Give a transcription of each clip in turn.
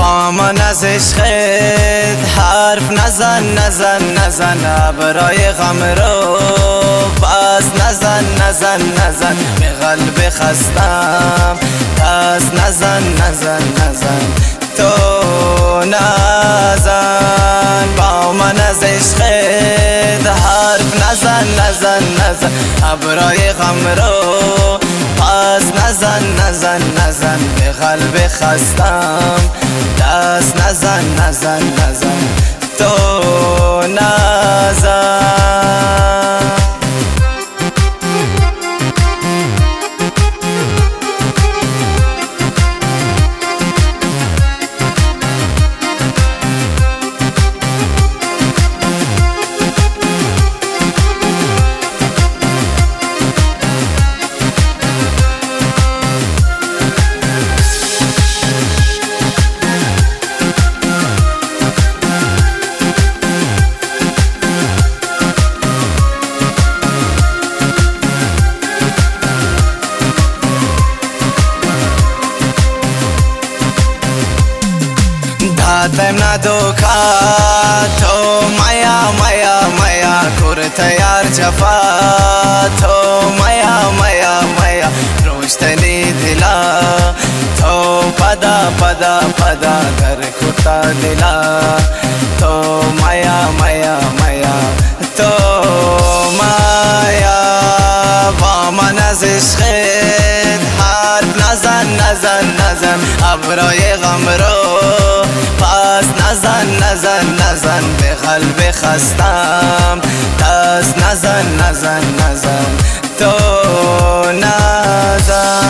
با من از عشقت حرف نزن نزن نزن، برای غم رو پس نزن نزن نزن، به قلب خستم دست نزن نزن نزن، تو نزن. با من از عشقت حرف نزن نزن نزن، برای غم رو پس نزن نزن نزن، به قلب خستم دست نزن نزن نزن، تو نزن. دادم ندوکا تو مایا مایا مایا، کرت یار جفا تو مایا مایا مایا، روشتنی دلا تو پدا پدا پدا، در کتا دلا تو مایا مایا مایا، تو مایا. با من از عشقت حرف نزن نزن نزن، برای غم رو پس نزن نزن نزن، به قلب خستم دست نزن نزن نزن، تو نزن.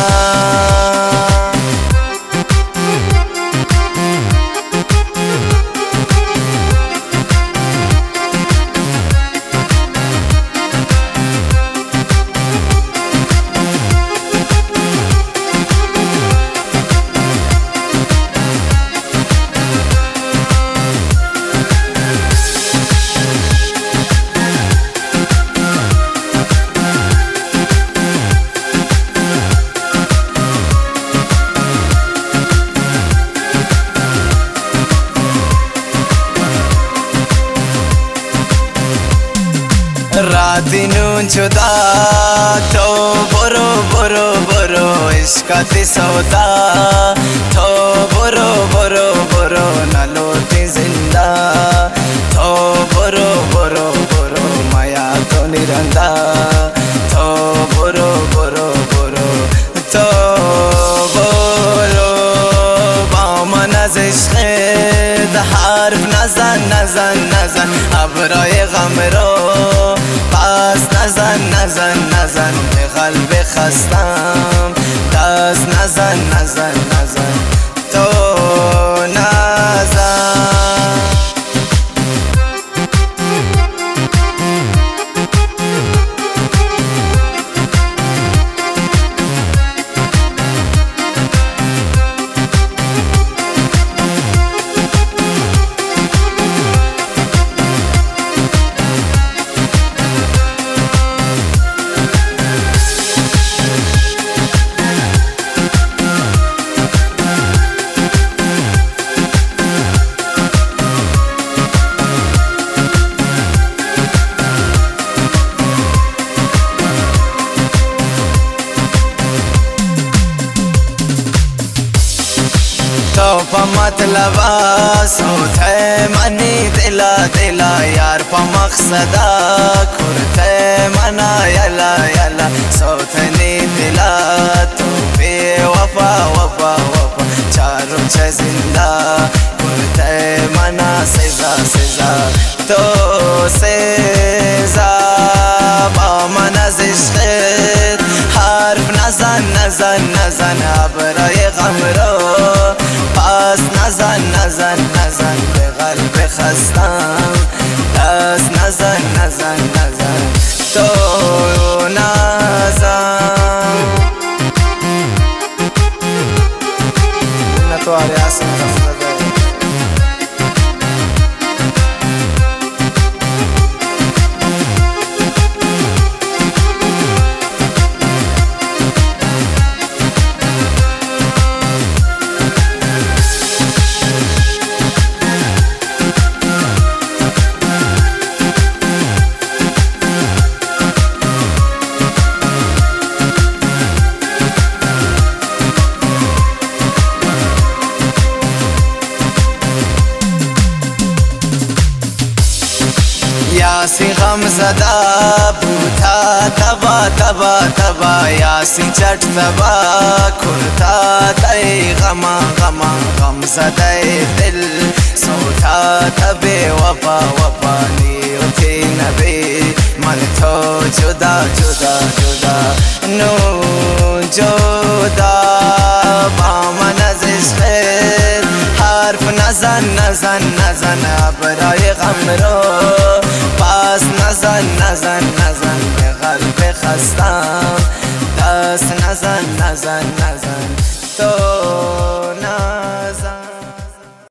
راتی نون جدا تو برو برو برو، عشقت سودا تو برو برو برو، نلوتی زنده تو برو برو برو، مایا تو نیرنده تو برو برو برو، تو برو. با من از عشقت حرف نزن نزن نزن، برای غم رو پس نزن نزن نزن، به قلب خستم دست نزن نزن نزن، تو نزن. تو پا مطلب صوت منی دلا دلا، یار پا مقصدا کرت منا یلا یلا، صوت نی دلا تو بی وفا وفا وفا، چارو چه زنده کرت منا سزا سزا، تو سزا. با من از عشقت حرف نزن نزن نزن، برای غم رو پس نزن نزن نزن، به قلب خستم دست نزن نزن نزن، تو نزن. نتواری اصلا رفته یاسی غم زده بوتا تبا تبا تبا یاسی چٹ تبا کرتا دای غما غما غم زده دل سوتا تبی وفا وفا نیوتی نبی من تو جدا جدا جدا نو جدا با من از عشق حرف نزن نزن نزن برای غم رو پس نزن نزن نزن به قلب خستم دست نزن نزن نزن تو